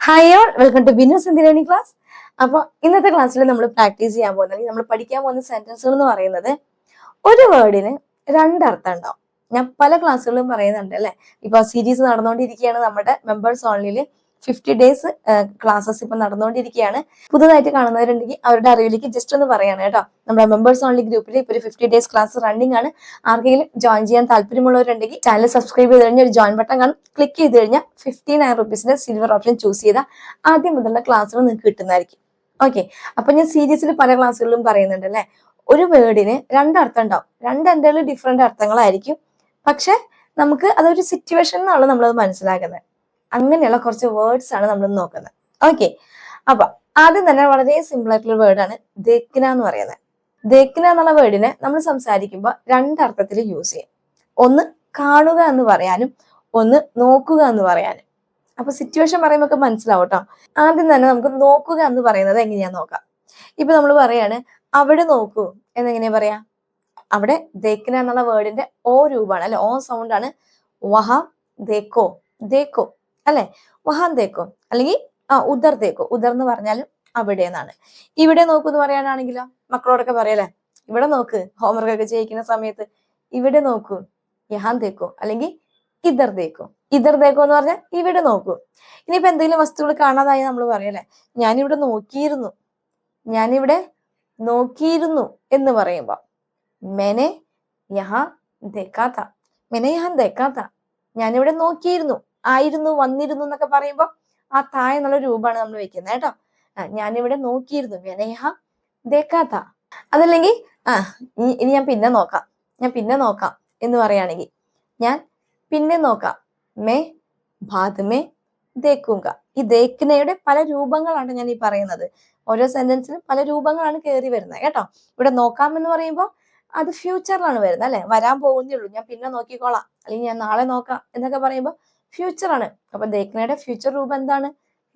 Hi all, welcome to Binu Sindhi class. അപ്പോൾ ഇന്നത്തെ ക്ലാസ്സിൽ നമ്മൾ പ്രാക്ടീസ് ചെയ്യാൻ പോകുന്നത്, അല്ലെങ്കിൽ നമ്മൾ പഠിക്കാൻ പോകുന്ന സെന്റൻസുകൾ എന്ന് പറയുന്നത്, ഒരു വേർഡിന് രണ്ടർത്ഥം ഉണ്ടാവും. ഞാൻ പല ക്ലാസ്സുകളിലും പറയുന്നുണ്ട് അല്ലെ. ഇപ്പൊ സീരീസ് നടന്നുകൊണ്ടിരിക്കുകയാണ്. നമ്മുടെ മെമ്പേഴ്സ് ഓൺലിയിൽ 50 ഡേയ്സ് ക്ലാസ്സസ് ഇപ്പൊ നടന്നുകൊണ്ടിരിക്കുകയാണ്. പുതുതായിട്ട് കാണുന്നവരുണ്ടെങ്കിൽ അവരുടെ അറിവിലേക്ക് ജസ്റ്റ് ഒന്ന് പറയാണ് കേട്ടോ. നമ്മുടെ മെമ്പേഴ്സ് ഓൺലി ഗ്രൂപ്പിൽ ഇപ്പൊ ഒരു 50 ഡേയ്സ് ക്ലാസ് റണ്ണിംഗ് ആണ്. ആർക്കെങ്കിലും ജോയിൻ ചെയ്യാൻ താല്പര്യമുള്ളവരുണ്ടെങ്കിൽ ചാനൽ സബ്സ്ക്രൈബ് ചെയ്ത് കഴിഞ്ഞാൽ ഒരു ജോയിൻ ബട്ടൺ കാണും. ക്ലിക്ക് ചെയ്ത് കഴിഞ്ഞാൽ 59 റുപ്പീസിന്റെ സിൽവർ ഓപ്ഷൻ ചൂസ് ചെയ്താൽ ആദ്യം മുതലുള്ള ക്ലാസ്സുകൾ നിങ്ങൾക്ക് കിട്ടുന്നതായിരിക്കും. ഓക്കെ, അപ്പൊ ഞാൻ സീരീസിൽ പല ക്ലാസ്സുകളിലും പറയുന്നുണ്ട് അല്ലെ. ഒരു വേർഡിന് രണ്ടർത്ഥം ഉണ്ടാവും. രണ്ടെന്തേലും ഡിഫറെന്റ് അർത്ഥങ്ങളായിരിക്കും. പക്ഷെ നമുക്ക് അതൊരു സിറ്റുവേഷൻ എന്നാണ് നമ്മളത് മനസ്സിലാക്കുന്നത്. അങ്ങനെയുള്ള കുറച്ച് വേർഡ്സ് ആണ് നമ്മൾ നോക്കുന്നത്. ഓക്കെ, അപ്പൊ ആദ്യം തന്നെ വളരെ സിമ്പിൾ ആയിട്ടുള്ള വേർഡാണ് ദേഖ്ന എന്ന് പറയുന്നത്. ദേഖ്ന എന്നുള്ള വേർഡിനെ നമ്മൾ സംസാരിക്കുമ്പോൾ രണ്ടർത്ഥത്തിൽ യൂസ് ചെയ്യും. ഒന്ന് കാണുക എന്ന് പറയാനും, ഒന്ന് നോക്കുക എന്ന് പറയാനും. അപ്പൊ സിറ്റുവേഷൻ പറയുമ്പോൾ ഒക്കെ മനസ്സിലാവും കേട്ടോ. ആദ്യം തന്നെ നമുക്ക് നോക്കുക എന്ന് പറയുന്നത് എങ്ങനെയാ നോക്കാം. ഇപ്പൊ നമ്മൾ പറയാണ് അവിടെ നോക്കൂ എന്നെങ്ങനെയാ പറയാ. അവിടെ ദേഖ്ന എന്നുള്ള വേർഡിന്റെ ഓ രൂപമാണ് അല്ലെ, ഓ സൗണ്ട് ആണ്. വഹ ദേക്കോ, ദേക്കോ അല്ലെ, വഹാൻ ദേക്കോ, അല്ലെങ്കിൽ ഉദർ ദേക്കോ. ഉദർ എന്ന് പറഞ്ഞാലും അവിടെ എന്നാണ്. ഇവിടെ നോക്കൂ എന്ന് പറയാനാണെങ്കിലോ മക്കളോടൊക്കെ പറയല്ലേ, ഇവിടെ നോക്ക്. ഹോംവർക്ക് ഒക്കെ ചെയ്യിക്കുന്ന സമയത്ത് ഇവിടെ നോക്കൂ, യഹാൻ ദേക്കോ, അല്ലെങ്കിൽ ഇതർ ദേക്കോ. ഇതർ ദേക്കോ എന്ന് പറഞ്ഞാൽ ഇവിടെ നോക്കൂ. ഇനിയിപ്പോ എന്തെങ്കിലും വസ്തുക്കൾ കാണാതായി നമ്മൾ പറയല്ലേ, ഞാനിവിടെ നോക്കിയിരുന്നു, ഞാനിവിടെ നോക്കിയിരുന്നു എന്ന് പറയുമ്പോ മെനെ യഹാ ദേക്കാ ഥാ, മെനെ യഹാൻ ദേക്കാ ഥാ, ഞാനിവിടെ നോക്കിയിരുന്നു, ആയിരുന്നു, വന്നിരുന്നു എന്നൊക്കെ പറയുമ്പോ ആ താഴെ എന്നുള്ള രൂപമാണ് നമ്മൾ വെക്കുന്നത് കേട്ടോ. ഞാനിവിടെ നോക്കിയിരുന്നു, മെനെ യഹാ ദേക്കാ ഥാ. അതല്ലെങ്കിൽ ഇനി ഞാൻ പിന്നെ നോക്കാം, ഞാൻ പിന്നെ നോക്കാം എന്ന് പറയുകയാണെങ്കിൽ ഞാൻ പിന്നെ നോക്കാം, മേ ബാദ് മേ ദേഖൂങ്ക. ഈ ദേഖ്നയുടെ പല രൂപങ്ങളാണ് ഞാൻ ഈ പറയുന്നത്. ഓരോ സെന്റൻസിലും പല രൂപങ്ങളാണ് കയറി വരുന്നത് കേട്ടോ. ഇവിടെ നോക്കാം എന്ന് പറയുമ്പോൾ അത് ഫ്യൂച്ചറിലാണ് വരുന്നത് അല്ലെ, വരാൻ പോകുന്നേ ഉള്ളൂ. ഞാൻ പിന്നെ നോക്കിക്കോളാം, അല്ലെങ്കിൽ ഞാൻ നാളെ നോക്കാം എന്നൊക്കെ പറയുമ്പോൾ ഫ്യൂച്ചർ ആണ്. അപ്പൊ ദേഖ്നയുടെ ഫ്യൂച്ചർ രൂപം എന്താണ്?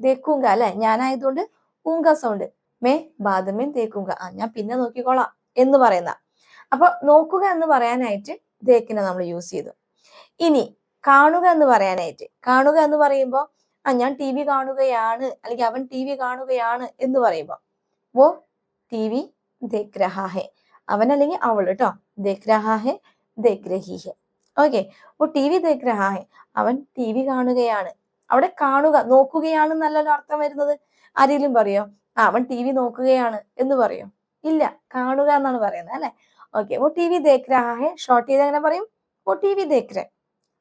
ദേഖൂങ്ക അല്ലെ, ഞാനായതുകൊണ്ട് ഊങ്ക സൗണ്ട്. മേ ബാദ് മേ ദേഖൂങ്ക, ഞാൻ പിന്നെ നോക്കിക്കോളാം എന്ന് പറയുന്ന. അപ്പൊ നോക്കുക എന്ന് പറയാനായിട്ട് ദേഖ്ന നമ്മൾ യൂസ് ചെയ്തു. ഇനി കാണുക എന്ന് പറയാനായിട്ട്, കാണുക എന്ന് പറയുമ്പോൾ ഞാൻ ടി വി കാണുകയാണ്, അല്ലെങ്കിൽ അവൻ ടി വി കാണുകയാണ് എന്ന് പറയുമ്പോൾ വോ ടി വി ദേഖ് രഹാ ഹെ, അവൻ അല്ലെങ്കിൽ അവൾ കേട്ടോ. ദേഖ് രഹാ ഹെ, ദേഖ് രഹി ഹെ. ഓക്കെ, ഓ ടി വി ദേഖ് രഹാ ഹെ, അവൻ ടി വി കാണുകയാണ്. അവിടെ കാണുക, നോക്കുകയാണെന്നല്ലല്ലോ അർത്ഥം വരുന്നത്. ആരെങ്കിലും പറയോ അവൻ ടി വി നോക്കുകയാണ് എന്ന് പറയോ? ഇല്ല, കാണുക എന്നാണ് പറയുന്നത് അല്ലെ. ഓക്കെ, ഓ ടി വി ദേഖ് രഹാ ഹെ ഷോർട്ട് ചെയ്ത് എങ്ങനെ പറയും? ഓ ടി വി ദേഖ് രേ,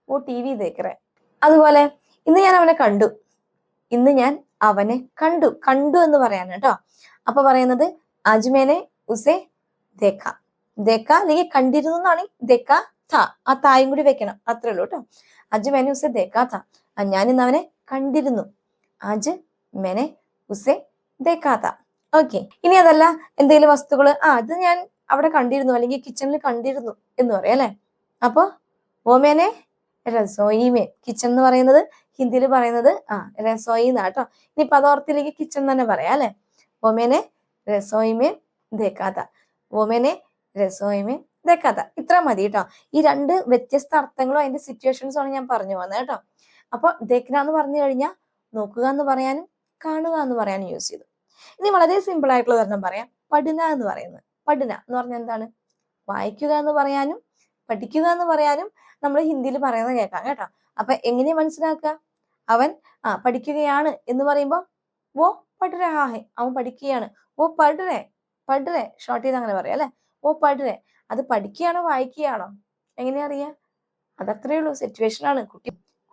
ഓ ടി വി ദേഖ് രേ. അതുപോലെ ഇന്ന് ഞാൻ അവനെ കണ്ടു, ഇന്ന് ഞാൻ അവനെ കണ്ടു. കണ്ടു എന്ന് പറയാണ് കേട്ടോ. അപ്പൊ പറയുന്നത് അജ്മേനെ ഉസേ ദേഖ. ദേഖ അല്ലെങ്കിൽ കണ്ടിരുന്നു എന്നാണ് ദേഖ ഥ. ആ തായും കൂടി വെക്കണം, അത്രേ ഉള്ളൂ കേട്ടോ. അജ് മേനെ ഉസേ ദേഖ ഥ, ഞാൻ ഇന്ന് അവനെ കണ്ടിരുന്നു. അജ് മേനെ ഉസേ ദേഖ ഥ. ഓക്കെ, ഇനി അതല്ല എന്തെങ്കിലും വസ്തുക്കള് അത് ഞാൻ അവിടെ കണ്ടിരുന്നു, അല്ലെങ്കിൽ കിച്ചണിൽ കണ്ടിരുന്നു എന്ന് പറയാം അല്ലെ. അപ്പൊ ഓ മേനെ രസോയി മേ, കിച്ചൺ എന്ന് പറയുന്നത് ഹിന്ദിയിൽ പറയുന്നത് രസോയി എന്നാ കേട്ടോ. ഇനി പദോർത്തിലേക്ക് കിച്ചൺ തന്നെ പറയാം അല്ലെ. ഓമേനെ രസോയി മേ ദേഖാ ഥാ, ഓമേനെ രസോയി മേ ദേഖാ ഥാ. ഇത്ര മതി കേട്ടോ. ഈ രണ്ട് വ്യത്യസ്ത അർത്ഥങ്ങളും അതിന്റെ സിറ്റുവേഷൻസും ആണ് ഞാൻ പറഞ്ഞു വന്നത് കേട്ടോ. അപ്പൊ ദേഖ്ന എന്ന് പറഞ്ഞു കഴിഞ്ഞാൽ നോക്കുക എന്ന് പറയാനും കാണുക എന്ന് പറയാനും യൂസ് ചെയ്തു. ഇനി വളരെ സിമ്പിൾ ആയിട്ടുള്ള ഒരെണ്ണം പറയാം, പഠന എന്ന് പറയുന്നത്. പഠന എന്ന് പറഞ്ഞാൽ എന്താണ്? വായിക്കുക എന്ന് പറയാനും പഠിക്കുക എന്ന് പറയാനും നമ്മൾ ഹിന്ദിയിൽ പറയുന്നത് കേൾക്കാം കേട്ടോ. അപ്പൊ എങ്ങനെയാ മനസ്സിലാക്കുക? അവൻ പഠിക്കുകയാണ് എന്ന് പറയുമ്പോ വോ പഠ് രഹാ ഹെ, അവൻ പഠിക്കുകയാണ്. ഓ പഠ് രേ, പഠ് രേ ഷോർട്ട് ചെയ്ത് അങ്ങനെ പറയാം അല്ലെ. ഓ പഠ് രേ, അത് പഠിക്കുകയാണോ വായിക്കുകയാണോ? എങ്ങനെയാ അറിയാ? അതത്രേ ഉള്ളൂ, സിറ്റുവേഷൻ ആണ്.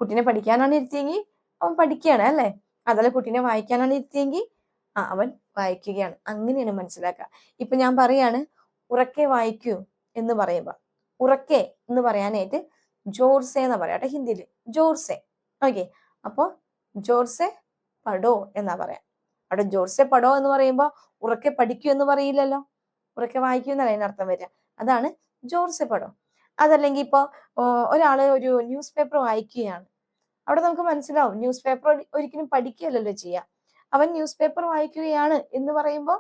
കുട്ടീനെ പഠിക്കാനാണ് ഇരുത്തിയെങ്കിൽ അവൻ പഠിക്കുകയാണ് അല്ലെ. അതല്ല കുട്ടീനെ വായിക്കാനാണ് ഇരുത്തിയെങ്കിൽ അവൻ വായിക്കുകയാണ്. അങ്ങനെയാണ് മനസ്സിലാക്കുക. ഇപ്പൊ ഞാൻ പറയാണ് ഉറക്കെ വായിക്കൂ എന്ന് പറയുമ്പോ, ഉറക്കെ എന്ന് പറയാനായിട്ട് ജോർസെ എന്നാ പറയാട്ടെ ഹിന്ദിയിൽ, ജോർസെ. ഓക്കെ, അപ്പൊ ജോർസെ പഠോ എന്നാ പറയാം. അവിടെ ജോർസെ പഠോ എന്ന് പറയുമ്പോ ഉറക്കെ പഠിക്കൂ എന്ന് പറയില്ലല്ലോ, ഉറക്കെ വായിക്കൂ എന്നല്ല അതിനർത്ഥം വരിക. അതാണ് ജോർസെ പഠോ. അതല്ലെങ്കിൽ ഇപ്പൊ ഒരാള് ഒരു ന്യൂസ് പേപ്പർ വായിക്കുകയാണ്, അവിടെ നമുക്ക് മനസ്സിലാവും ന്യൂസ് പേപ്പർ ഒരിക്കലും പഠിക്കുകയല്ലല്ലോ ചെയ്യാ. അവൻ ന്യൂസ് പേപ്പർ വായിക്കുകയാണ് എന്ന് പറയുമ്പോ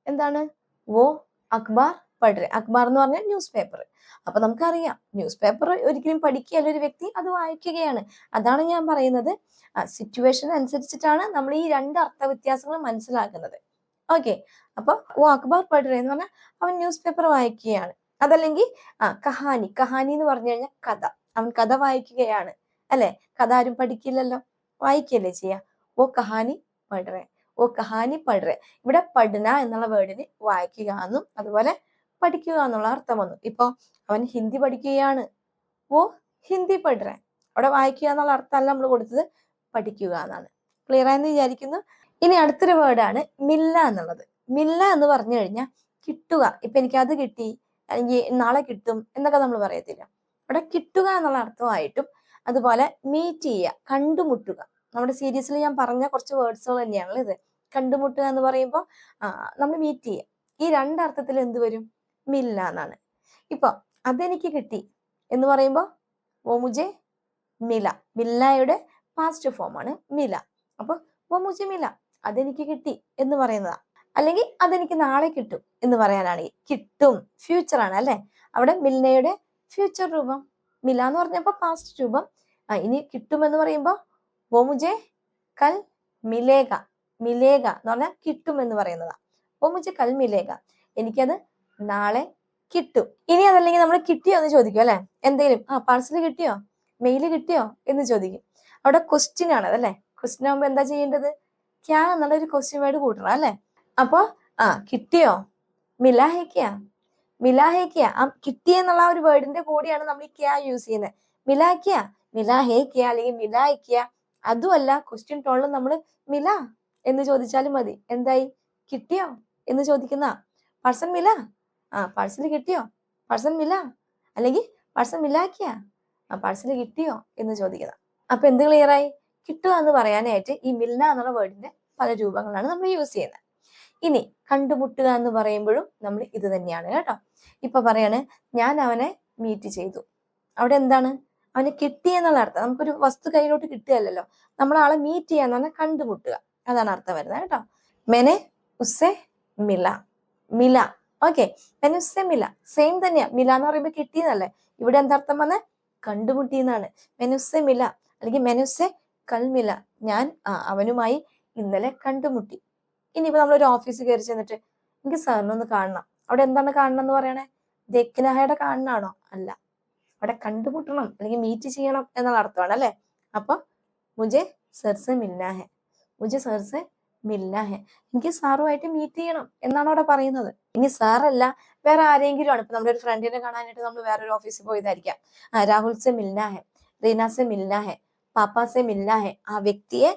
എന്താണ്? വോ അഖ്ബാർ പഠിരെ. അഖ്ബാർ എന്ന് പറഞ്ഞാൽ ന്യൂസ് പേപ്പർ. അപ്പൊ നമുക്കറിയാം ന്യൂസ് പേപ്പർ ഒരിക്കലും പഠിക്കുകയല്ല ഒരു വ്യക്തി, അത് വായിക്കുകയാണ്. അതാണ് ഞാൻ പറയുന്നത്. സിറ്റുവേഷൻ അനുസരിച്ചിട്ടാണ് നമ്മൾ ഈ രണ്ട് അർത്ഥവ്യത്യാസങ്ങൾ മനസ്സിലാക്കുന്നത്. ഓക്കെ, അപ്പൊ ഓ അഖ്ബാർ പഠിരെ എന്ന് പറഞ്ഞാൽ അവൻ ന്യൂസ് പേപ്പർ വായിക്കുകയാണ്. അതല്ലെങ്കിൽ കഹാനി, കഹാനി എന്ന് പറഞ്ഞു കഴിഞ്ഞാൽ കഥ, അവൻ കഥ വായിക്കുകയാണ്. അല്ലെ, കഥ ആരും പഠിക്കില്ലല്ലോ, വായിക്കല്ലേ ചെയ്യാ. ഓ കഹാനി പഠിരെ, ഓ കഹാനി പഠിരെ. ഇവിടെ പഠന എന്നുള്ള വേർഡിന് വായിക്കുക എന്നും അതുപോലെ പഠിക്കുക എന്നുള്ള അർത്ഥം വന്നു. ഇപ്പൊ അവൻ ഹിന്ദി പഠിക്കുകയാണ്, ഓ ഹിന്ദി പഠിരെ. അവിടെ വായിക്കുക എന്നുള്ള അർത്ഥമല്ല നമ്മൾ കൊടുത്തത്, പഠിക്കുക എന്നാണ്. ക്ലിയർ ആയെന്ന് വിചാരിക്കുന്നു. ഇനി അടുത്തൊരു വേർഡാണ് മില്ല എന്നുള്ളത്. മില്ല എന്ന് പറഞ്ഞു കഴിഞ്ഞാൽ കിട്ടുക. ഇപ്പൊ എനിക്ക് അത് കിട്ടി, അല്ലെങ്കിൽ നാളെ കിട്ടും എന്നൊക്കെ നമ്മൾ പറയത്തില്ല. അവിടെ കിട്ടുക എന്നുള്ള അർത്ഥമായിട്ടും അതുപോലെ മീറ്റ് ചെയ്യുക, കണ്ടുമുട്ടുക. നമ്മുടെ സീരീസിൽ ഞാൻ പറഞ്ഞ കുറച്ച് വേർഡ്സുകൾ തന്നെയാണല്ലോ ഇത്. കണ്ടുമുട്ടുക എന്ന് പറയുമ്പോൾ നമ്മൾ മീറ്റ് ചെയ്യുക. ഈ രണ്ടർത്ഥത്തിൽ എന്ത് വരും? മില്ല എന്നാണ്. ഇപ്പൊ അതെനിക്ക് കിട്ടി എന്ന് പറയുമ്പോൾ ഓ മുജെ മില, മില്ലയുടെ പാസ്റ്റ് ഫോം ആണ് മില. അപ്പൊ ഓ മുജെ മില, അതെനിക്ക് കിട്ടി എന്ന് പറയുന്നതാ. അല്ലെങ്കിൽ അതെനിക്ക് നാളെ കിട്ടും എന്ന് പറയാനാണെങ്കിൽ കിട്ടും, ഫ്യൂച്ചർ ആണ് അല്ലെ. അവിടെ മിൽനയുടെ ഫ്യൂച്ചർ രൂപം, മില എന്ന് പറഞ്ഞപ്പോ പാസ്റ്റ് രൂപം. ഇനി കിട്ടും എന്ന് പറയുമ്പോ വോ മുജെ കൽ മിലേഗ, മിലേഗ എന്ന് പറഞ്ഞാൽ കിട്ടും എന്ന് പറയുന്നതാ. വോ മുജെ കൽ മിലേഗ, എനിക്കത് നാളെ കിട്ടും. ഇനി അതല്ലെങ്കിൽ നമ്മൾ കിട്ടിയോ എന്ന് ചോദിക്കും അല്ലെ. എന്തെങ്കിലും പാഴ്സൽ കിട്ടിയോ, മെയില് കിട്ടിയോ എന്ന് ചോദിക്കും. അവിടെ ക്വസ്റ്റ്യൻ ആണ് അതല്ലേ. ക്വസ്റ്റ്യൻ ആകുമ്പോ എന്താ ചെയ്യേണ്ടത്? ക്യാ എന്നുള്ള ഒരു ക്വസ്റ്റ്യൻ വേർഡ് കൂട്ടണം അല്ലെ. അപ്പൊ കിട്ടിയോ, മിലാഹേക്കിയ, മിലാഹേക്കിയ. കിട്ടി എന്നുള്ള ഒരു വേർഡിന്റെ കൂടെയാണ് നമ്മൾ ഈ ക്യാ യൂസ് ചെയ്യുന്നത്. മിലാക്കിയ, മിലാഹേക്കിയ അല്ലെങ്കിൽ മിലായിക്കിയ. അതുമല്ല, ക്വസ്റ്റ്യൻ ടോണിൽ നമ്മൾ മില എന്ന് ചോദിച്ചാലും മതി. എന്തായി? കിട്ടിയോ എന്ന് ചോദിക്കുന്ന പാഴ്സൽ മില, പാഴ്സൽ കിട്ടിയോ, പാഴ്സൽ മില, അല്ലെങ്കിൽ പാഴ്സൽ മിലാക്കിയ, പാഴ്സൽ കിട്ടിയോ എന്ന് ചോദിക്കുന്ന. അപ്പൊ എന്ത് ക്ലിയറായി? കിട്ടുക എന്ന് പറയാനായിട്ട് ഈ മിൽന എന്നുള്ള വേർഡിന്റെ പല രൂപങ്ങളാണ് നമ്മൾ യൂസ് ചെയ്യുന്നത്. ഇനി കണ്ടുമുട്ടുക എന്ന് പറയുമ്പോഴും നമ്മൾ ഇത് തന്നെയാണ് കേട്ടോ. ഇപ്പൊ പറയാണ് ഞാൻ അവനെ മീറ്റ് ചെയ്തു. അവിടെ എന്താണ്? അവനെ കിട്ടി എന്നുള്ള അർത്ഥം. നമുക്കൊരു വസ്തു കയ്യിലോട്ട് കിട്ടുകയല്ലോ, നമ്മൾ ആളെ മീറ്റ് ചെയ്യാന്ന് പറഞ്ഞാൽ കണ്ടുമുട്ടുക, അതാണ് അർത്ഥം വരുന്നത് കേട്ടോ. മെനെ ഉസ്സെ മില, മില. ഓക്കെ, മെനെ ഉസ്സെ മില സെയിം തന്നെയാ. മില എന്ന് പറയുമ്പോൾ കിട്ടിയെന്നല്ലേ. ഇവിടെ എന്താർത്ഥം വന്ന്? കണ്ടുമുട്ടി എന്നാണ്. മെനെ ഉസ്സെ മില അല്ലെങ്കിൽ മെനെ ഉസ്സെ കൽമില, ഞാൻ അവനുമായി ഇന്നലെ കണ്ടുമുട്ടി. ഇനിയിപ്പോ നമ്മളൊരു ഓഫീസിൽ കയറി ചെന്നിട്ട് എനിക്ക് സാറിനെ ഒന്ന് കാണണം. അവിടെ എന്താണ് കാണണം എന്ന് പറയണേ? ദക്നഹയുടെ കാണണാണോ? അല്ല, അവിടെ കണ്ടുമുട്ടണം അല്ലെങ്കിൽ മീറ്റ് ചെയ്യണം എന്നുള്ള അർത്ഥമാണ് അല്ലെ. അപ്പൊ മുജെ സർസെ മിൽനാ ഹെ, മുജെ സർസെ മിൽനാ ഹെ, എനിക്ക് സാറുമായിട്ട് മീറ്റ് ചെയ്യണം എന്നാണ് അവിടെ പറയുന്നത്. ഇനി സാറല്ല, വേറെ ആരെങ്കിലും ആണ്. ഇപ്പൊ നമ്മുടെ ഒരു ഫ്രണ്ടിനെ കാണാനായിട്ട് നമ്മൾ വേറൊരു ഓഫീസിൽ പോയതായിരിക്കാം. രാഹുൽ സെ മിൽനാ ഹെ, റീന സെ മിൽനാ ഹെ, പാപ്പ സെ മിൽനാ ഹെ. ആ വ്യക്തിയെ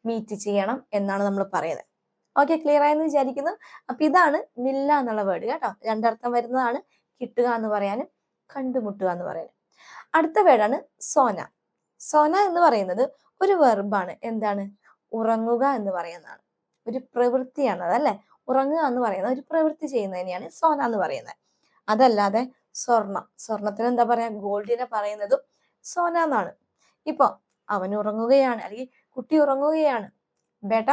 മീറ്റ് ചെയ്യണം എന്നാണ് നമ്മൾ പറയുന്നത്. ഓക്കെ, ക്ലിയർ ആയെന്ന് വിചാരിക്കുന്നു. അപ്പൊ ഇതാണ് മില്ല എന്നുള്ള വേർഡ് കേട്ടോ. രണ്ടർത്ഥം വരുന്നതാണ്, കിട്ടുക എന്ന് പറയാനും കണ്ടുമുട്ടുക എന്ന് പറയാനും. അടുത്ത വേർഡാണ് സോന. സോന എന്ന് പറയുന്നത് ഒരു വെർബാണ്. എന്താണ്? ഉറങ്ങുക എന്ന് പറയുന്നതാണ്, ഒരു പ്രവൃത്തിയാണ് അതല്ലേ. ഉറങ്ങുക എന്ന് പറയുന്നത് ഒരു പ്രവൃത്തി ചെയ്യുന്നതിനെയാണ് സോന എന്ന് പറയുന്നത്. അതല്ലാതെ സ്വർണം, സ്വർണത്തിന് എന്താ പറയാ, ഗോൾഡിനെ പറയുന്നതും സോന എന്നാണ്. ഇപ്പൊ അവൻ ഉറങ്ങുകയാണ് അല്ലെങ്കിൽ കുട്ടി ഉറങ്ങുകയാണ്. ബേട്ട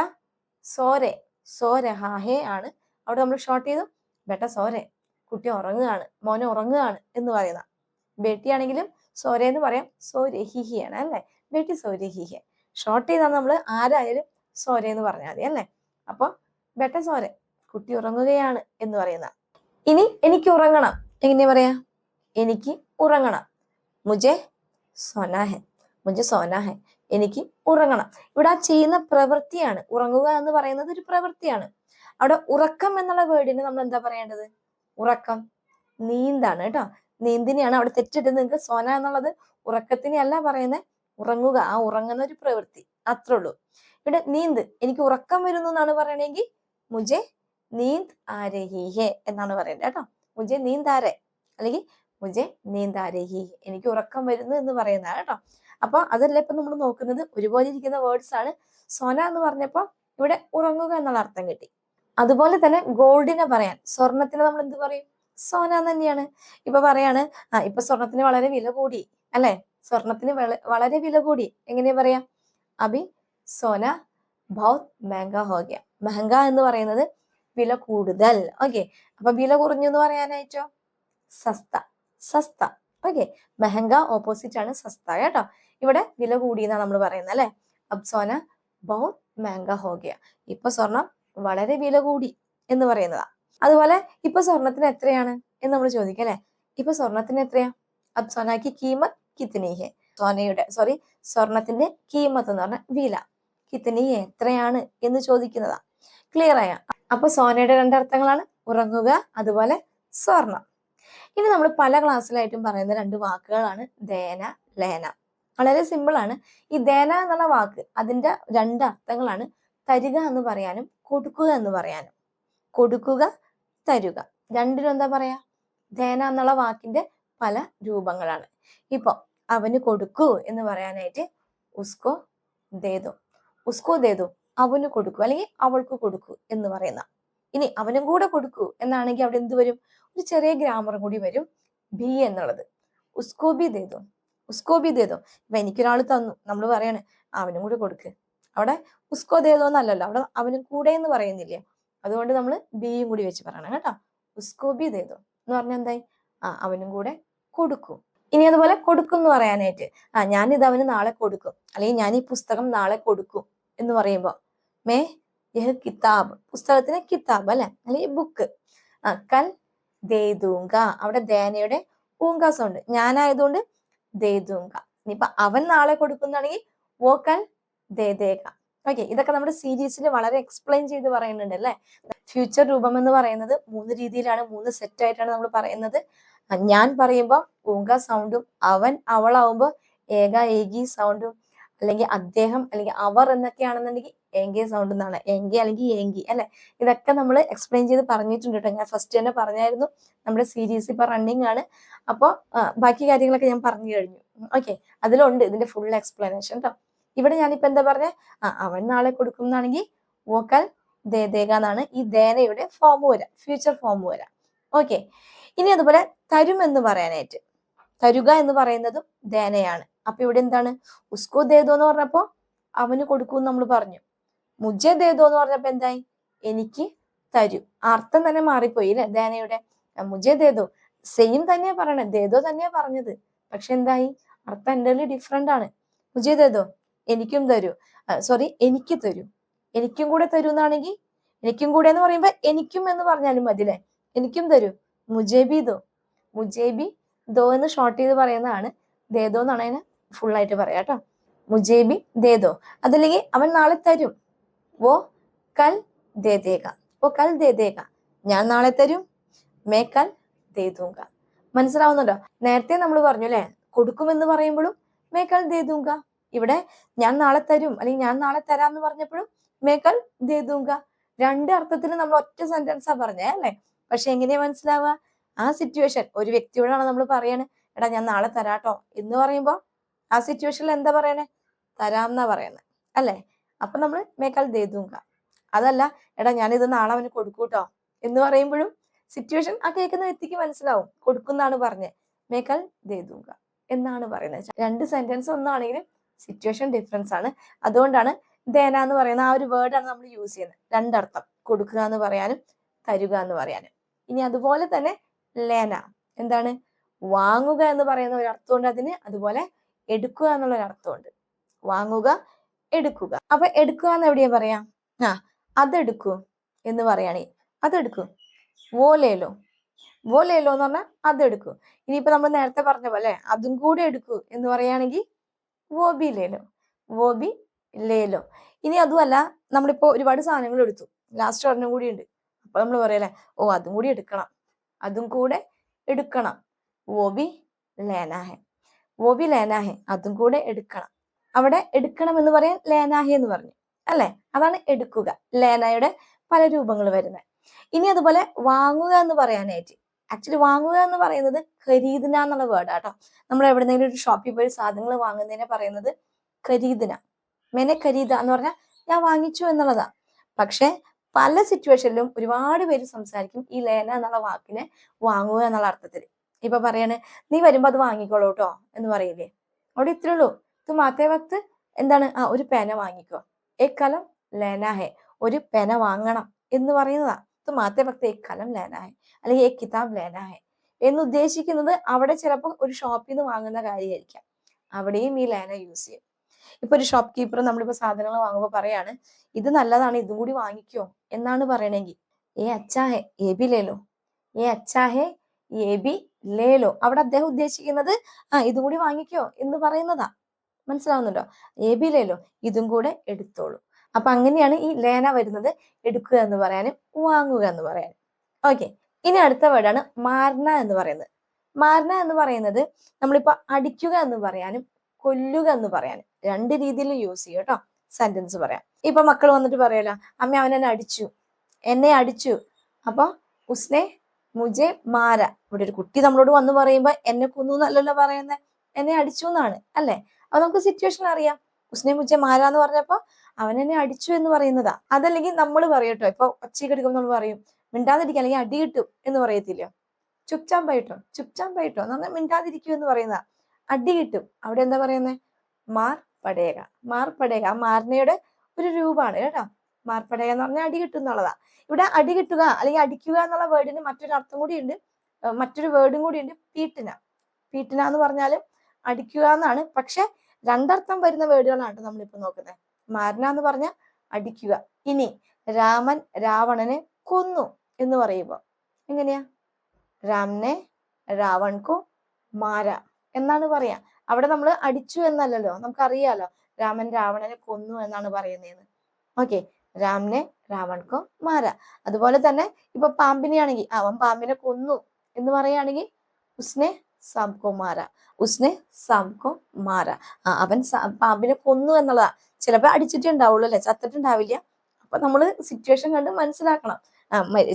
സോരെ, സോരെ ഹാഹേ ആണ്. അവിടെ നമ്മൾ ഷോർട്ട് ചെയ്തു ബേട്ട സോരെ, കുട്ടി ഉറങ്ങുകയാണ്, മോനെ ഉറങ്ങുകയാണ് എന്ന് പറയുന്ന. ബേട്ടിയാണെങ്കിലും സോരെ എന്ന് പറയാം, സോരഹിഹിയാണ് അല്ലെ. ബേട്ടി സോരഹിഹെ. ഷോർട്ട് ചെയ്താണ് നമ്മൾ ആരായാലും സോരെ എന്ന് പറഞ്ഞാൽ മതി അല്ലെ. അപ്പൊ ബേട്ട സോരെ, കുട്ടി ഉറങ്ങുകയാണ് എന്ന് പറയുന്ന. ഇനി എനിക്ക് ഉറങ്ങണം എങ്ങനെ പറയാ? എനിക്ക് ഉറങ്ങണം. മുജെ സോനാഹെ, മുജെ സോനാഹെ, എനിക്ക് ഉറങ്ങണം. ഇവിടെ ആ ചെയ്യുന്ന പ്രവൃത്തിയാണ്. ഉറങ്ങുക എന്ന് പറയുന്നത് ഒരു പ്രവൃത്തിയാണ്. അവിടെ ഉറക്കം എന്നുള്ള വേർഡിന് നമ്മൾ എന്താ പറയേണ്ടത്? ഉറക്കം നീന്താണ് കേട്ടോ. നീന്തിനെയാണ് അവിടെ തെറ്റിട്ട് നിങ്ങൾക്ക് സോന എന്നുള്ളത് ഉറക്കത്തിനെ അല്ല പറയുന്നത്, ഉറങ്ങുക, ആ ഉറങ്ങുന്ന ഒരു പ്രവൃത്തി, അത്രേ ഉള്ളൂ. ഇവിടെ നീന്ത്, എനിക്ക് ഉറക്കം വരുന്നു എന്നാണ് പറയണെങ്കിൽ മുജെ നീന്ത് ആരഹീഹെ എന്നാണ് പറയേണ്ടത് കേട്ടോ. മുജെ നീന്താരെ അല്ലെങ്കിൽ മുജെ നീന്താരഹീഹെ, എനിക്ക് ഉറക്കം വരുന്നു എന്ന് പറയുന്നതാണ് കേട്ടോ. അപ്പൊ അതല്ല ഇപ്പൊ നമ്മൾ നോക്കുന്നത്, ഒരുപോലെ ഇരിക്കുന്ന വേർഡ്സ് ആണ്. സോന എന്ന് പറഞ്ഞപ്പോ ഇവിടെ ഉറങ്ങുക എന്നുള്ള അർത്ഥം കിട്ടി. അതുപോലെ തന്നെ ഗോൾഡിനെ പറയാൻ, സ്വർണത്തിന് നമ്മൾ എന്ത് പറയും? സോന തന്നെയാണ്. ഇപ്പൊ പറയാണ് ഇപ്പൊ സ്വർണത്തിന് വളരെ വില കൂടി അല്ലെ. സ്വർണത്തിന് വളരെ വില കൂടി, എങ്ങനെയാ പറയാ? അഭി സോന ബഹുത് മെഹങ്ക ഹോ ഗയ. മെഹങ്ക എന്ന് പറയുന്നത് വില കൂടുതൽ. ഓക്കെ, അപ്പൊ വില കുറഞ്ഞു എന്ന് പറയാനായിട്ടോ സസ്ത, സസ്ത. ഓക്കെ, മെഹങ്ക ഓപ്പോസിറ്റ് ആണ് സസ്ത കേട്ടോ. ഇവിടെ വില കൂടി എന്നാണ് നമ്മൾ പറയുന്നത് അല്ലെ. അബ് സോന ബഹുത് മെഹങ്ക ഹോ ഗയ. ഇപ്പൊ സ്വർണം വളരെ വില കൂടി എന്ന് പറയുന്നതാ. അതുപോലെ ഇപ്പൊ സ്വർണത്തിന് എത്രയാണ് എന്ന് നമ്മൾ ചോദിക്കാം അല്ലെ. ഇപ്പൊ സ്വർണത്തിന് എത്രയാ? അബ് സോനാക്കി കീമത്ത് കിത്തനി ഹെ. സ്വർണത്തിന്റെ കീമത്ത് എന്ന് പറഞ്ഞ വില, കിത്തനി ഹെ എത്രയാണ് എന്ന് ചോദിക്കുന്നതാ. ക്ലിയർ ആയ? അപ്പൊ സോനയുടെ രണ്ടർത്ഥങ്ങളാണ് ഉറങ്ങുക, അതുപോലെ സ്വർണം. ഇനി നമ്മൾ പല ക്ലാസ്സിലായിട്ടും പറയുന്ന രണ്ട് വാക്കുകളാണ് ദേന, ലേന. വളരെ സിമ്പിൾ ആണ്. ഈ ദേന എന്നുള്ള വാക്ക് അതിന്റെ രണ്ട് അർത്ഥങ്ങളാണ് തരിക എന്ന് പറയാനും കൊടുക്കുക എന്ന് പറയാനും. കൊടുക്കുക, തരുക, രണ്ടിനും എന്താ പറയാ? ദേന എന്നുള്ള വാക്കിന്റെ പല രൂപങ്ങളാണ്. ഇപ്പൊ അവന് കൊടുക്കൂ എന്ന് പറയാനായിട്ട് ഉസ്കോ ദേദോ, ഉസ്കോ ദേദോ, അവന് കൊടുക്കൂ അല്ലെങ്കിൽ അവൾക്ക് കൊടുക്കൂ എന്ന് പറയുന്ന. ഇനി അവനും കൂടെ കൊടുക്കൂ എന്നാണെങ്കിൽ അവിടെ എന്ത് വരും? ഒരു ചെറിയ ഗ്രാമറും കൂടി വരും, ബി എന്നുള്ളത്. ഉസ്കോ ബി ദേദോ, ഉസ്കോ ബി ദേദോ. ഇപ്പൊ എനിക്കൊരാൾ തന്നു, നമ്മൾ പറയാണ് അവനും കൂടെ കൊടുക്ക്. അവിടെ ഉസ്കോ ദേദോ എന്നല്ലല്ലോ, അവിടെ അവനും കൂടെ എന്ന് പറയുന്നില്ലേ. അതുകൊണ്ട് നമ്മൾ ബിയും കൂടി വെച്ച് പറയണം കേട്ടോ. ഉസ്കോ ബി ദേദോ എന്ന് പറഞ്ഞാൽ എന്തായി? അവനും കൂടെ കൊടുക്കും. ഇനി അതുപോലെ കൊടുക്കും എന്ന് പറയാനായിട്ട് ഞാനിത് അവന് നാളെ കൊടുക്കും, അല്ലെങ്കിൽ ഞാൻ ഈ പുസ്തകം നാളെ കൊടുക്കും എന്ന് പറയുമ്പോ മേ യഹ് കിതാബ്, പുസ്തകത്തിന് കിതാബ് അല്ലെ, അല്ലെങ്കിൽ ബുക്ക്. കൽ ദേദൂങ്ക, അവിടെ ദേനയുടെ ഊങ്ക സൗണ്ട്, ഞാനായതുകൊണ്ട് ദേദൂങ്ക. ഇനിയിപ്പൊ അവൻ നാളെ കൊടുക്കുന്നാണെങ്കിൽ വോ കൽ ദേദേക. ഓക്കെ, ഇതൊക്കെ നമ്മുടെ സീരീസിൽ വളരെ എക്സ്പ്ലെയിൻ ചെയ്ത് പറയുന്നുണ്ട് അല്ലെ. ഫ്യൂച്ചർ രൂപം എന്ന് പറയുന്നത് 3 രീതിയിലാണ്, 3 സെറ്റ് ആയിട്ടാണ് നമ്മൾ പറയുന്നത്. ഞാൻ പറയുമ്പോൾ ഊങ്ക സൗണ്ടും, അവൻ അവളാവുമ്പോ ഏക ഏകി സൗണ്ടും, അല്ലെങ്കിൽ അദ്ദേഹം അല്ലെങ്കിൽ അവർ എന്നൊക്കെയാണെന്നുണ്ടെങ്കിൽ എങ്കെ സൗണ്ട് എന്നാണ്, എങ്കെ അല്ലെങ്കിൽ ഏങ്കി അല്ലെ. ഇതൊക്കെ നമ്മൾ എക്സ്പ്ലെയിൻ ചെയ്ത് പറഞ്ഞിട്ടുണ്ട് കേട്ടോ. ഞാൻ ഫസ്റ്റ് തന്നെ പറഞ്ഞായിരുന്നു നമ്മുടെ സീരീസ് ഇപ്പൊ റണ്ണിങ് ആണ്. അപ്പോൾ ബാക്കി കാര്യങ്ങളൊക്കെ ഞാൻ പറഞ്ഞു കഴിഞ്ഞു. ഓക്കെ, അതിലുണ്ട് ഇതിന്റെ ഫുൾ എക്സ്പ്ലനേഷൻ കേട്ടോ. ഇവിടെ ഞാനിപ്പോ എന്താ പറഞ്ഞ, അവൻ നാളെ കൊടുക്കും എന്നാണെങ്കിൽ വോക്കൽ ദേദേക എന്നാണ് ഈ ദേനയുടെ ഫോം വരാം, ഫ്യൂച്ചർ ഫോം വരാം. ഓക്കെ, ഇനി അതുപോലെ തരും എന്ന് പറയാനായിട്ട്, തരുക എന്ന് പറയുന്നതും ദേനയാണ്. അപ്പൊ ഇവിടെ എന്താണ്? ഉസ്കോ ദേദോ എന്ന് പറഞ്ഞപ്പോ അവന് കൊടുക്കും നമ്മൾ പറഞ്ഞു. മുജെ ദേദോ എന്ന് പറഞ്ഞപ്പോ എന്തായി? എനിക്ക് തരൂ. അർത്ഥം തന്നെ മാറിപ്പോയി അല്ലെ ദേനയുടെ. മുജെ ദേദോ സെയിം തന്നെയാ പറയണത്, ദേദോ തന്നെയാ പറഞ്ഞത്, പക്ഷെ എന്തായി? അർത്ഥം എൻ്റെ ഡിഫറെന്റ് ആണ്. മുജെ ദേദോ, എനിക്കും തരൂ, സോറി എനിക്ക് തരൂ. എനിക്കും കൂടെ തരൂ എന്നാണെങ്കിൽ, എനിക്കും കൂടെ എന്ന് പറയുമ്പോ എനിക്കും എന്ന് പറഞ്ഞാലും മതി അല്ലെ. എനിക്കും തരൂ. മുജേബി ദോ, മുജേബി ദോ എന്ന് ഷോർട്ട് ചെയ്ത് പറയുന്നതാണ്. ദേദോ എന്നാണ് അതിന് ഫുൾ ആയിട്ട് പറയാം കേട്ടോ. മുജേബി ദേദോ, അതല്ലെങ്കിൽ അവൻ നാളെ തരും. വോ കൽ ദേദേക, വോ കൽ ദേദേക, ഞാൻ നാളെ തരും. മേ കൽ ദേദൂങ്ക. മനസ്സിലാവുന്നുണ്ടോ? നേരത്തെ നമ്മൾ പറഞ്ഞു അല്ലെ, കൊടുക്കുമെന്ന് പറയുമ്പോഴും മേ കൽ ദേദൂങ്ക. ഇവിടെ ഞാൻ നാളെ തരും അല്ലെങ്കിൽ ഞാൻ നാളെ തരാം എന്ന് പറഞ്ഞപ്പോഴും മേ കൽ ദേദൂങ്ക. രണ്ട് അർത്ഥത്തിൽ നമ്മൾ ഒറ്റ സെന്റൻസാ പറഞ്ഞേ അല്ലെ. പക്ഷെ എങ്ങനെയാ മനസ്സിലാവുക? ആ സിറ്റുവേഷൻ, ഒരു വ്യക്തിയോടാണ് നമ്മൾ പറയണേ, എടാ ഞാൻ നാളെ തരാട്ടോ എന്ന് പറയുമ്പോ ആ സിറ്റുവേഷനിൽ എന്താ പറയണേ? തരാം എന്നാ പറയുന്നത് അല്ലെ. അപ്പൊ നമ്മൾ മേക്കാൽ ദേദൂങ്ക. അതല്ല, എടാ ഞാനിത് നാളെ അവന് കൊടുക്കൂട്ടോ എന്ന് പറയുമ്പോഴും സിറ്റുവേഷൻ ആ കേൾക്കുന്ന വ്യക്തിക്ക് മനസ്സിലാവും, കൊടുക്കുന്നാണ് പറഞ്ഞത്, മേക്കാൽ ദേദൂങ്ക എന്നാണ് പറയുന്നത്. രണ്ട് സെന്റൻസ് ഒന്നാണെങ്കിലും സിറ്റുവേഷൻ ഡിഫറൻസ് ആണ്. അതുകൊണ്ടാണ് ദേന എന്ന് പറയുന്ന ആ ഒരു വേർഡാണ് നമ്മൾ യൂസ് ചെയ്യുന്നത്. രണ്ടർത്ഥം, കൊടുക്കുക എന്ന് പറയാനും തരുക എന്ന് പറയാനും. ഇനി അതുപോലെ തന്നെ ലേന എന്താണ്? വാങ്ങുക എന്ന് പറയുന്ന ഒരു അർത്ഥമുണ്ട് അതിന്, അതുപോലെ എടുക്കുക എന്നുള്ള ഒരു അർത്ഥമുണ്ട്. വാങ്ങുക, എടുക്കുക. അപ്പൊ എടുക്കുക എന്ന് എവിടെയാ പറയാ? അതെടുക്കൂ എന്ന് പറയുകയാണെങ്കിൽ അതെടുക്കൂ. വോ ലേലോ, വോ ലേലോ എന്ന് പറഞ്ഞാൽ അതെടുക്കൂ. ഇനിയിപ്പോ നമ്മൾ നേരത്തെ പറഞ്ഞ പോലെ അതും കൂടെ എടുക്കൂ എന്ന് പറയുകയാണെങ്കിൽ വോ ബി ലേലോ, വോ ബി ലേലോ. ഇനി അതുമല്ല, നമ്മളിപ്പോ ഒരുപാട് സാധനങ്ങൾ എടുത്തു, ലാസ്റ്റ് ഒരെണ്ണം കൂടി ഉണ്ട്. അപ്പൊ നമ്മൾ പറയല്ലേ, ഓ അതും കൂടി എടുക്കണം, അതും കൂടെ എടുക്കണം. വോ ബി ലേനാഹെ, വോ ബി ലേനാഹെ, അതും കൂടെ എടുക്കണം. അവിടെ എടുക്കണം എന്ന് പറയാൻ ലേനാഹെ എന്ന് പറഞ്ഞു അല്ലെ. അതാണ് എടുക്കുക. ലേനയുടെ പല രൂപങ്ങൾ വരുന്നത്. ഇനി അതുപോലെ വാങ്ങുക എന്ന് പറയാനായിട്ട്, ആക്ച്വലി വാങ്ങുക എന്ന് പറയുന്നത് ഖരീദന എന്നുള്ള വേർഡാട്ടോ. നമ്മൾ എവിടെന്നെങ്കിലും ഒരു ഷോപ്പിൽ പോയി സാധനങ്ങൾ വാങ്ങുന്നതിനെ പറയുന്നത് ഖരീദന. മെനെ ഖരീദ എന്ന് പറഞ്ഞാൽ ഞാൻ വാങ്ങിച്ചു എന്നുള്ളതാ. പക്ഷെ പല സിറ്റുവേഷനിലും ഒരുപാട് പേര് സംസാരിക്കും ഈ ലേന എന്നുള്ള വാക്കിനെ വാങ്ങുക എന്നുള്ള അർത്ഥത്തിൽ. ഇപ്പൊ പറയാണ്, നീ വരുമ്പോ അത് വാങ്ങിക്കോളൂ കേട്ടോ എന്ന് പറയില്ലേ. അവിടെ ഇത്രേ ഉള്ളൂ. തു മാത്തേ വക്ത് എന്താണ്? ഒരു പേന വാങ്ങിക്കോ. ഏ കലം ലേന ഹെ, ഒരു പേന വാങ്ങണം എന്ന് പറയുന്നതാ. തും ആത്തെ വക്ത് ഏക് കലം ലേനാ ഹൈ അല്ലെങ്കിൽ ഏക് കിതാബ് ലേനാ ഹൈ എന്ന് ഉദ്ദേശിക്കുന്നത് അവിടെ ചിലപ്പോൾ ഒരു ഷോപ്പിൽ നിന്ന് വാങ്ങുന്ന കാര്യമായിരിക്കാം. അവിടെയും ഈ ലേന യൂസ് ചെയ്യും. ഇപ്പൊ ഒരു ഷോപ്പ് കീപ്പർ നമ്മളിപ്പോ സാധനങ്ങൾ വാങ്ങുമ്പോൾ പറയാണ് ഇത് നല്ലതാണ്, ഇതും കൂടി വാങ്ങിക്കോ എന്നാണ് പറയണെങ്കിൽ ഏ അച്ഛാ ഹെ ഏ ബി ലേലോ, ഏ അച്ഛാ ഹെ ഏ ബി ലേലോ. അവിടെ അദ്ദേഹം ഉദ്ദേശിക്കുന്നത് ഇതും കൂടി വാങ്ങിക്കോ എന്ന് പറയുന്നതാ. മനസ്സിലാവുന്നുണ്ടോ? ഏ ബി ലേലോ, ഇതും കൂടെ എടുത്തോളൂ. അപ്പൊ അങ്ങനെയാണ് ഈ ലേന വരുന്നത്, എടുക്കുക എന്ന് പറയാനും വാങ്ങുക എന്ന് പറയാനും. ഓക്കെ, ഇനി അടുത്ത വേർഡാണ് മാർന എന്ന് പറയുന്നത്. മാർന എന്ന് പറയുന്നത് നമ്മളിപ്പോ അടിക്കുക എന്ന് പറയാനും കൊല്ലുക എന്ന് പറയാനും രണ്ട് രീതിയിൽ യൂസ് ചെയ്യും കേട്ടോ. സെന്റൻസ് പറയാം. ഇപ്പൊ മക്കൾ വന്നിട്ട് പറയല, അമ്മ അവൻ എന്നെ അടിച്ചു. അപ്പൊ ഉസ്നെ മുജെ മാര. ഇവിടെ ഒരു കുട്ടി നമ്മളോട് വന്ന് പറയുമ്പോ എന്നെ കൊന്നു എന്നല്ലല്ലോ പറയുന്നത്, എന്നെ അടിച്ചു എന്നാണ് അല്ലെ. അപ്പൊ നമുക്ക് സിറ്റുവേഷൻ അറിയാം. ഉസ്നെ മുജെ മാര എന്ന് പറഞ്ഞപ്പോ അവൻ എന്നെ അടിച്ചു എന്ന് പറയുന്നതാ. അതല്ലെങ്കിൽ നമ്മൾ പറയട്ടോ, ഇപ്പൊ ഒച്ചയ്ക്കെടുക്കുമ്പോൾ നമ്മൾ പറയും മിണ്ടാതിരിക്കുക അല്ലെങ്കിൽ അടി കിട്ടും എന്ന് പറയത്തില്ല. ചുപ്ചാമ്പായിട്ടോ എന്ന് പറഞ്ഞാൽ മിണ്ടാതിരിക്കൂ എന്ന് പറയുന്ന അടി കിട്ടും. അവിടെ എന്താ പറയുന്നത്? മാർ പടേക. മാർ പടേക ആ മാർനയുടെ ഒരു രൂപമാണ് കേട്ടോ. മാർ പടേക എന്ന് പറഞ്ഞാൽ അടി കിട്ടും എന്നുള്ളതാ. ഇവിടെ അടി കിട്ടുക അല്ലെങ്കിൽ അടിക്കുക എന്നുള്ള വേർഡിന് മറ്റൊരു അർത്ഥം കൂടി ഉണ്ട്, മറ്റൊരു വേർഡും കൂടി ഉണ്ട്, പീട്ടിന. പീട്ടിന എന്ന് പറഞ്ഞാലും അടിക്കുക എന്നാണ്. പക്ഷെ രണ്ടർത്ഥം വരുന്ന വേർഡുകളാണ് നമ്മളിപ്പോ നോക്കുന്നത്. മാർന എന്ന് പറഞ്ഞാൽ അടിക്കുക. ഇനി രാമൻ രാവണനെ കൊന്നു എന്ന് പറയുമ്പോ എങ്ങനെയാ? രാമനെ രാവൺകോ മാര എന്നാണ് പറയാ. അവിടെ നമ്മൾ അടിച്ചു എന്നല്ലല്ലോ, നമുക്കറിയാലോ രാമൻ രാവണനെ കൊന്നു എന്നാണ് പറയുന്നതെന്ന്. ഓക്കെ, രാമനെ രാവൺകോ മാര. അതുപോലെ തന്നെ ഇപ്പൊ പാമ്പിനെ ആണെങ്കിൽ അവൻ പാമ്പിനെ കൊന്നു എന്ന് പറയുകയാണെങ്കിൽ ഉസ്നെ സാംകോ മാര. ഉസ്നെ സാംകോ മാര. അവൻ പാമ്പിനെ കൊന്നു എന്നുള്ളതാ. ചിലപ്പോ അടിച്ചിട്ടേ ഉണ്ടാവുള്ളൂ അല്ലെ, ചത്തിട്ടുണ്ടാവില്ല. അപ്പൊ നമ്മള് സിറ്റുവേഷൻ കണ്ട് മനസ്സിലാക്കണം.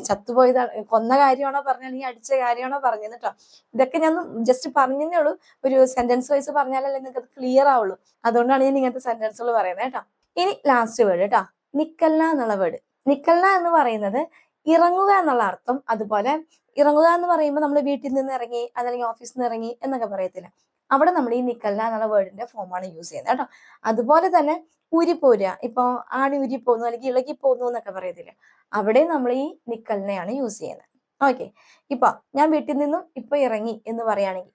ചത്തുപോയതാണ്, കൊന്ന കാര്യമാണോ പറഞ്ഞ അല്ലെങ്കിൽ അടിച്ച കാര്യമാണോ പറഞ്ഞത് കേട്ടോ. ഇതൊക്കെ ഞാൻ ജസ്റ്റ് പറഞ്ഞതേ ഉള്ളൂ. ഒരു സെന്റൻസ് വൈസ് പറഞ്ഞാലല്ലേ നിങ്ങൾക്ക് അത് ക്ലിയർ ആവുള്ളൂ. അതുകൊണ്ടാണ് ഞാൻ ഇങ്ങനത്തെ സെന്റൻസുകൾ പറയുന്നത് കേട്ടോ. ഇനി ലാസ്റ്റ് വേർഡ് കേട്ടോ, നിക്കൽന എന്നുള്ള വേർഡ്. നിക്കൽന എന്ന് പറയുന്നത് ഇറങ്ങുക എന്നുള്ള അർത്ഥം. അതുപോലെ ഇറങ്ങുക എന്ന് പറയുമ്പോൾ നമ്മൾ വീട്ടിൽ നിന്ന് ഇറങ്ങി അതല്ലെങ്കിൽ ഓഫീസിൽ നിന്ന് ഇറങ്ങി എന്നൊക്കെ പറയത്തില്ല. അവിടെ നമ്മൾ ഈ നിക്കൽന എന്നുള്ള വേർഡിന്റെ ഫോമാണ് യൂസ് ചെയ്യുന്നത് കേട്ടോ. അതുപോലെ തന്നെ ഊരിപ്പോരുക, ഇപ്പൊ ആണി ഊരിപ്പോന്നു അല്ലെങ്കിൽ ഇളകി പോന്നു എന്നൊക്കെ പറയത്തില്ല, അവിടെ നമ്മൾ ഈ നിക്കലിനെയാണ് യൂസ് ചെയ്യുന്നത്. ഓക്കെ, ഇപ്പൊ ഞാൻ വീട്ടിൽ നിന്നും ഇപ്പൊ ഇറങ്ങി എന്ന് പറയുകയാണെങ്കിൽ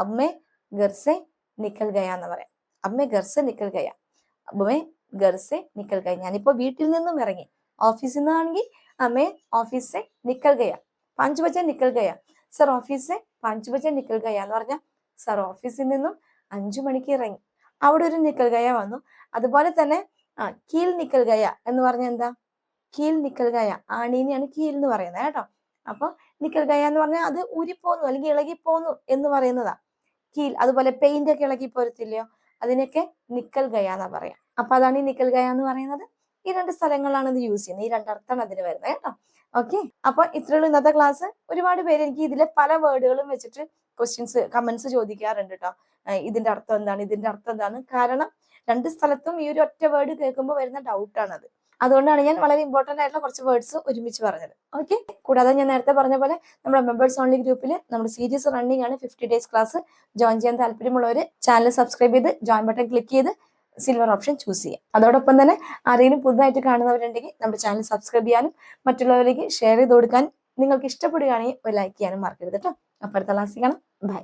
അമ്മേ ഗർസെ നിക്കൽ ഗയ എന്ന് പറയാം. അമ്മേ ഗർസെ നിക്കൽ ഗയ, അമ്മേ ഗർസെ നിക്കൽ ഗയ. ഞാനിപ്പോ വീട്ടിൽ നിന്നും ഇറങ്ങി. ഓഫീസിൽ നിന്നാണെങ്കിൽ അമ്മേ ഓഫീസെ നിക്കൽ ഗയ, 5 ബജെ നിക്കൽ ഗയ. സർ ഓഫീസെ 5 ബജെ നിക്കൽ ഗയ എന്ന് പറഞ്ഞാൽ സർ ഓഫീസിൽ നിന്നും 5 മണിക്ക് ഇറങ്ങി. അവിടെ ഒരു നിക്കൽ ഗയ വന്നു. അതുപോലെ തന്നെ കീൽ നിക്കൽ ഗയ എന്ന് പറഞ്ഞാൽ എന്താ? കീൽ നിക്കൽ ഗയ, ആണീനെയാണ് കീൽ എന്ന് പറയുന്നത് കേട്ടോ. അപ്പൊ നിക്കൽ ഗയ എന്ന് പറഞ്ഞാൽ അത് ഊരിപ്പോന്നു അല്ലെങ്കിൽ ഇളകിപ്പോന്നു എന്ന് പറയുന്നതാ കീൽ. അതുപോലെ പെയിന്റ് ഒക്കെ ഇളകി പോരത്തില്ലയോ, അതിനൊക്കെ നിക്കൽ ഗയ എന്നാ പറയാം. അപ്പൊ അതാണ് ഈ നിക്കൽ ഗയ എന്ന് പറയുന്നത്. ഈ 2 സ്ഥലങ്ങളാണ് ഇത് യൂസ് ചെയ്യുന്നത്. ഈ 2 അർത്ഥമാണ് അതിന് വരുന്നത് കേട്ടോ. ഓക്കെ, അപ്പൊ ഇത്രയുള്ള ഇന്നത്തെ ക്ലാസ്. ഒരുപാട് പേര് എനിക്ക് ഇതിലെ പല വേർഡുകളും വെച്ചിട്ട് ക്വസ്റ്റ്യൻസ് കമന്റ്സ് ചോദിക്കാറുണ്ട് കേട്ടോ. ഇതിന്റെ അർത്ഥം എന്താണ്, ഇതിന്റെ അർത്ഥം എന്താണ്? കാരണം 2 സ്ഥലത്തും ഈ ഒരു ഒറ്റ വേർഡ് കേൾക്കുമ്പോൾ വരുന്ന ഡൗട്ടാണത്. അതുകൊണ്ടാണ് ഞാൻ വളരെ ഇമ്പോർട്ടന്റ് ആയിട്ടുള്ള കുറച്ച് വേർഡ്സ് ഒരുമിച്ച് പറഞ്ഞത്. ഓക്കെ, കൂടാതെ ഞാൻ നേരത്തെ പറഞ്ഞ പോലെ നമ്മുടെ മെമ്പേഴ്സ് ഓൺലി ഗ്രൂപ്പിൽ നമ്മുടെ സീരീസ് റണ്ണിംഗ് ആണ്. 50 ഡേയ്സ് ക്ലാസ്. ജോയിൻ ചെയ്യാൻ താല്പര്യമുള്ളവർ ചാനൽ സബ്സ്ക്രൈബ് ചെയ്ത് ജോയിൻ ബട്ടൺ ക്ലിക്ക് ചെയ്ത് സിൽവർ ഓപ്ഷൻ ചൂസ് ചെയ്യാം. അതോടൊപ്പം തന്നെ ആരെങ്കിലും പുതുതായിട്ട് കാണുന്നവരുണ്ടെങ്കിൽ നമ്മുടെ ചാനൽ സബ്സ്ക്രൈബ് ചെയ്യാനും മറ്റുള്ളവരിലേക്ക് ഷെയർ ചെയ്ത് കൊടുക്കാനും നിങ്ങൾക്ക് ഇഷ്ടപ്പെടുകയാണെങ്കിൽ ഒരു ലൈക്ക് ചെയ്യാനും മറക്കരുത് കേട്ടോ. അപ്പോൾ അടുത്ത ക്ലാസ്സിൽ കാണാം. ബൈ.